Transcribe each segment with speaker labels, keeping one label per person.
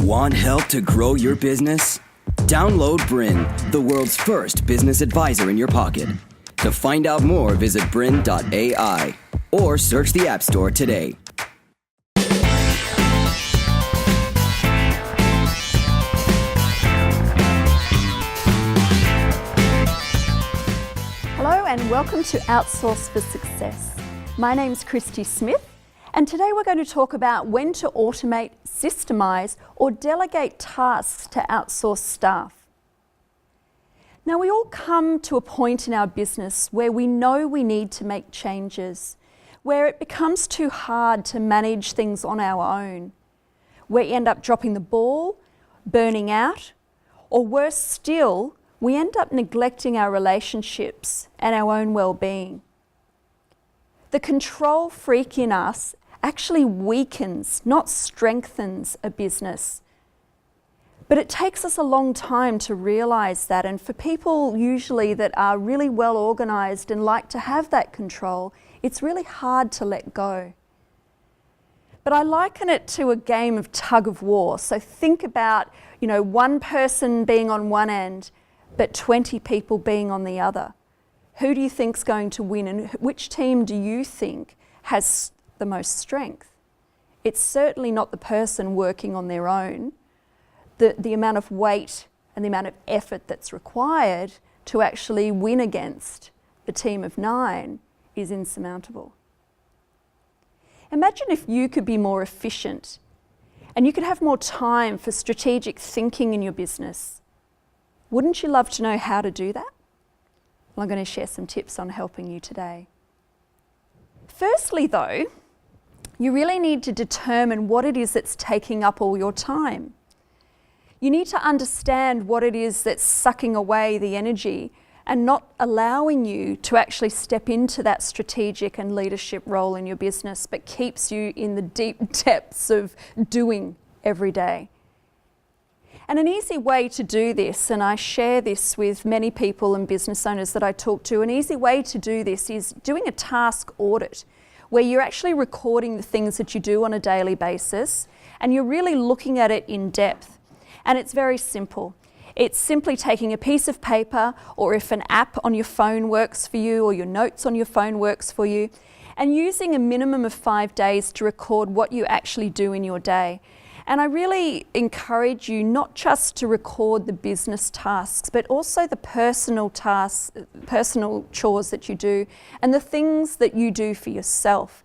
Speaker 1: Want help to grow your business? Download BRiN, the world's first business advisor in your pocket. To find out more, visit BRiN.ai or search the App Store today.
Speaker 2: Hello and welcome to Outsource for Success. My name's Kristy Smith, and today we're going to talk about when to automate, systemise or delegate tasks to outsource staff. Now, we all come to a point in our business where we know we need to make changes, where it becomes too hard to manage things on our own. We end up dropping the ball, burning out, or worse still, we end up neglecting our relationships and our own well-being. The control freak in us actually weakens, not strengthens a business. But it takes us a long time to realise that, and for people usually that are really well organised and like to have that control, it's really hard to let go. But I liken it to a game of tug of war. So think about, one person being on one end, but 20 people being on the other. Who do you think's going to win, and which team do you think has the most strength? It's certainly not the person working on their own. The amount of weight and the amount of effort that's required to actually win against a team of 9 is insurmountable. Imagine if you could be more efficient and you could have more time for strategic thinking in your business. Wouldn't you love to know how to do that? Well, I'm going to share some tips on helping you today. Firstly, though, you really need to determine what it is that's taking up all your time. You need to understand what it is that's sucking away the energy and not allowing you to actually step into that strategic and leadership role in your business, but keeps you in the deep depths of doing every day. And an easy way to do this, and I share this with many people and business owners that I talk to, an easy way to do this is doing a task audit, where you're actually recording the things that you do on a daily basis and you're really looking at it in depth. And it's very simple. It's simply taking a piece of paper, or if an app on your phone works for you or your notes on your phone works for you, and using a minimum of 5 days to record what you actually do in your day. And I really encourage you not just to record the business tasks, but also the personal tasks, personal chores that you do, and the things that you do for yourself.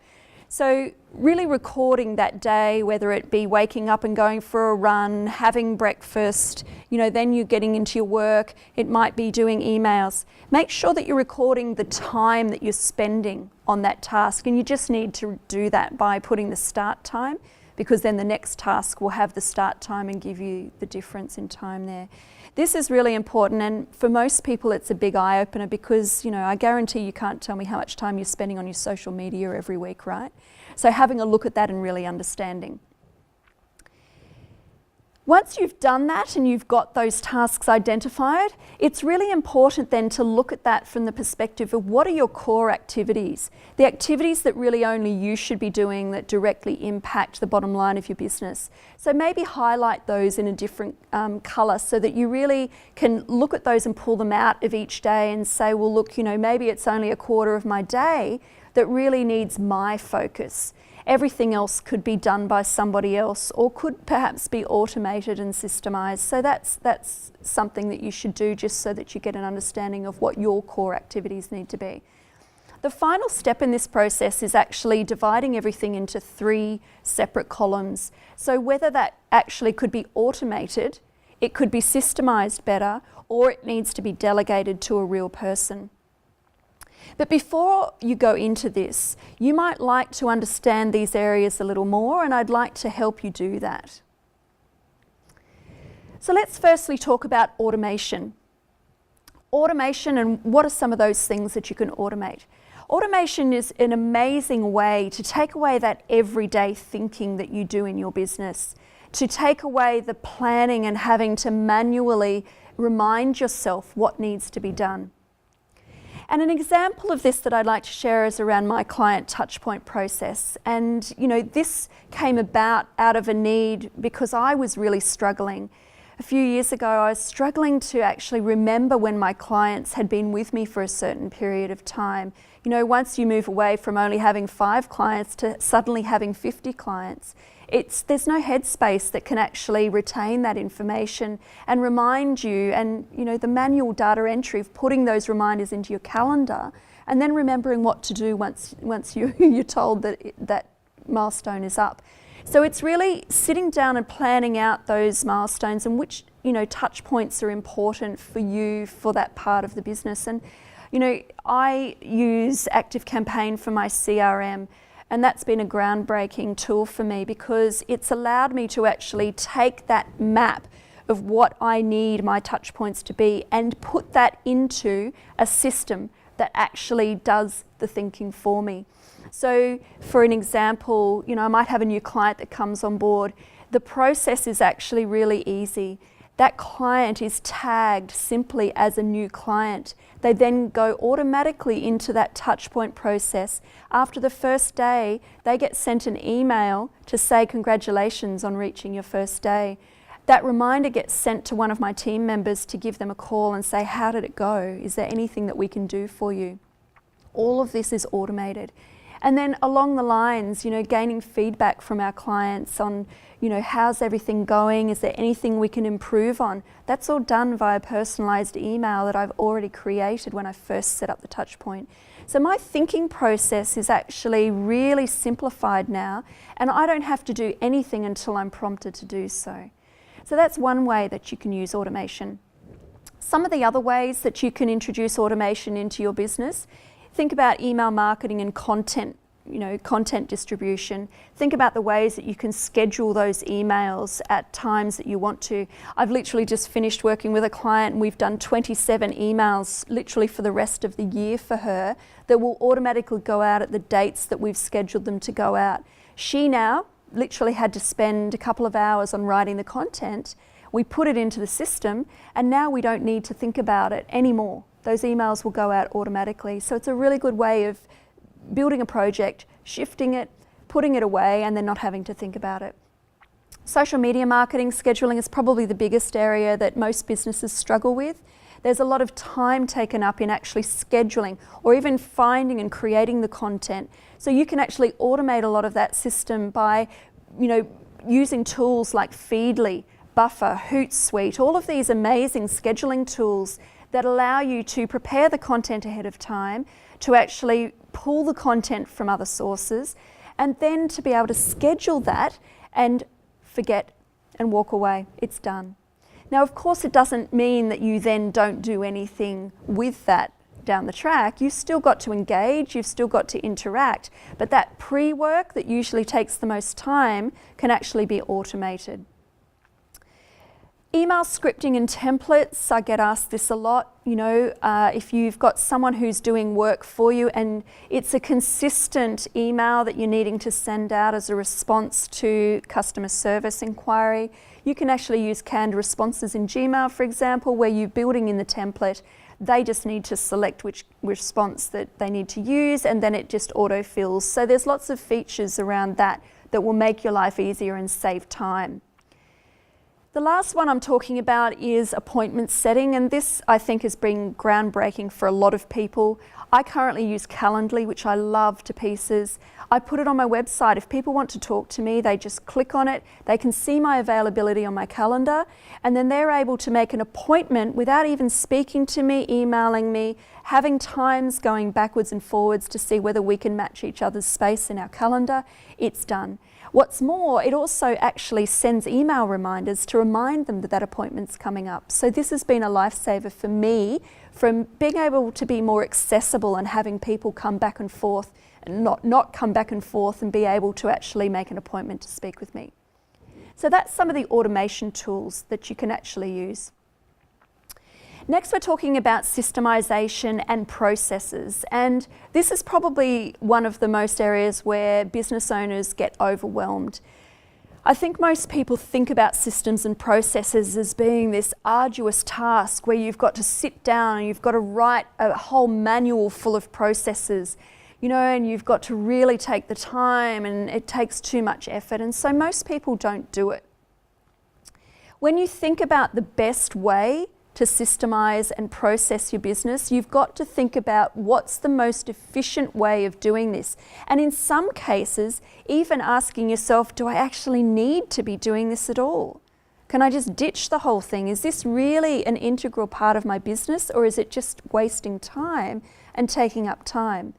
Speaker 2: So really recording that day, whether it be waking up and going for a run, having breakfast, then you're getting into your work, it might be doing emails. Make sure that you're recording the time that you're spending on that task, and you just need to do that by putting the start time, because then the next task will have the start time and give you the difference in time there. This is really important, and for most people it's a big eye-opener because, I guarantee you can't tell me how much time you're spending on your social media every week, right? So having a look at that and really understanding. Once you've done that and you've got those tasks identified, it's really important then to look at that from the perspective of what are your core activities, the activities that really only you should be doing that directly impact the bottom line of your business. So maybe highlight those in a different colour so that you really can look at those and pull them out of each day and say, well, look, maybe it's only a quarter of my day that really needs my focus. Everything else could be done by somebody else or could perhaps be automated and systemised. So that's something that you should do just so that you get an understanding of what your core activities need to be. The final step in this process is actually dividing everything into 3 separate columns. So whether that actually could be automated, it could be systemised better, or it needs to be delegated to a real person. But before you go into this, you might like to understand these areas a little more, and I'd like to help you do that. So let's firstly talk about automation. Automation, and what are some of those things that you can automate? Automation is an amazing way to take away that everyday thinking that you do in your business, to take away the planning and having to manually remind yourself what needs to be done. And an example of this that I'd like to share is around my client touchpoint process. And this came about out of a need because I was really struggling. A few years ago, I was struggling to actually remember when my clients had been with me for a certain period of time. Once you move away from only having 5 clients to suddenly having 50 clients, there's no headspace that can actually retain that information and remind you, and the manual data entry of putting those reminders into your calendar and then remembering what to do once you're told that milestone is up. So it's really sitting down and planning out those milestones and which touch points are important for you for that part of the business. And I use ActiveCampaign for my CRM, and that's been a groundbreaking tool for me because it's allowed me to actually take that map of what I need my touch points to be and put that into a system that actually does the thinking for me. So for an example, I might have a new client that comes on board. The process is actually really easy. That client is tagged simply as a new client. They then go automatically into that touchpoint process. After the first day, they get sent an email to say congratulations on reaching your first day. That reminder gets sent to one of my team members to give them a call and say, how did it go? Is there anything that we can do for you? All of this is automated. And then along the lines, gaining feedback from our clients on, how's everything going? Is there anything we can improve on? That's all done via personalised email that I've already created when I first set up the touch point. So my thinking process is actually really simplified now, and I don't have to do anything until I'm prompted to do so. So that's one way that you can use automation. Some of the other ways that you can introduce automation into your business: think about email marketing and content distribution. Think about the ways that you can schedule those emails at times that you want to. I've literally just finished working with a client and we've done 27 emails literally for the rest of the year for her that will automatically go out at the dates that we've scheduled them to go out. She now literally had to spend a couple of hours on writing the content. We put it into the system and now we don't need to think about it anymore. Those emails will go out automatically. So it's a really good way of building a project, shifting it, putting it away, and then not having to think about it. Social media marketing scheduling is probably the biggest area that most businesses struggle with. There's a lot of time taken up in actually scheduling or even finding and creating the content. So you can actually automate a lot of that system by, using tools like Feedly, Buffer, Hootsuite, all of these amazing scheduling tools that allow you to prepare the content ahead of time, to actually pull the content from other sources, and then to be able to schedule that and forget and walk away. It's done. Now, of course, it doesn't mean that you then don't do anything with that down the track. You've still got to engage, you've still got to interact, but that pre-work that usually takes the most time can actually be automated. Email scripting and templates, I get asked this a lot. If you've got someone who's doing work for you and it's a consistent email that you're needing to send out as a response to customer service inquiry, you can actually use canned responses in Gmail, for example, where you're building in the template. They just need to select which response that they need to use, and then it just autofills. So there's lots of features around that will make your life easier and save time. The last one I'm talking about is appointment setting, and this I think has been groundbreaking for a lot of people. I currently use Calendly, which I love to pieces. I put it on my website. If people want to talk to me, they just click on it. They can see my availability on my calendar, and then they're able to make an appointment without even speaking to me, emailing me, having times going backwards and forwards to see whether we can match each other's space in our calendar. It's done. What's more, it also actually sends email reminders to remind them that that appointment's coming up. So this has been a lifesaver for me, from being able to be more accessible and having people come back and forth and not come back and forth and be able to actually make an appointment to speak with me. So that's some of the automation tools that you can actually use. Next, we're talking about systemisation and processes, and this is probably one of the most areas where business owners get overwhelmed. I think most people think about systems and processes as being this arduous task where you've got to sit down and you've got to write a whole manual full of processes, and you've got to really take the time, and it takes too much effort, and so most people don't do it. When you think about the best way to systemize and process your business, you've got to think about what's the most efficient way of doing this. And in some cases, even asking yourself, do I actually need to be doing this at all? Can I just ditch the whole thing? Is this really an integral part of my business, or is it just wasting time and taking up time?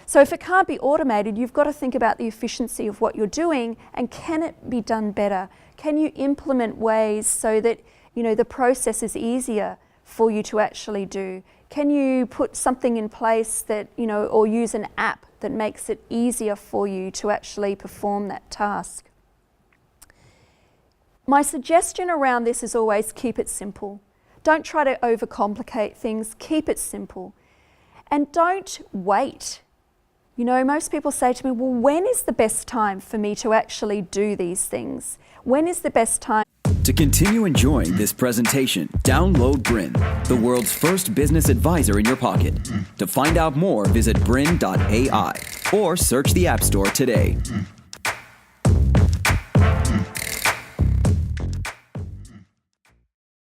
Speaker 2: So if it can't be automated, you've got to think about the efficiency of what you're doing, and can it be done better? Can you implement ways so that the process is easier for you to actually do? Can you put something in place that, or use an app that makes it easier for you to actually perform that task? My suggestion around this is always keep it simple. Don't try to overcomplicate things, keep it simple. And don't wait. Most people say to me, well, when is the best time for me to actually do these things? When is the best time?
Speaker 1: To continue enjoying this presentation, download BRiN, the world's first business advisor in your pocket. To find out more, visit BRiN.ai or search the App Store today.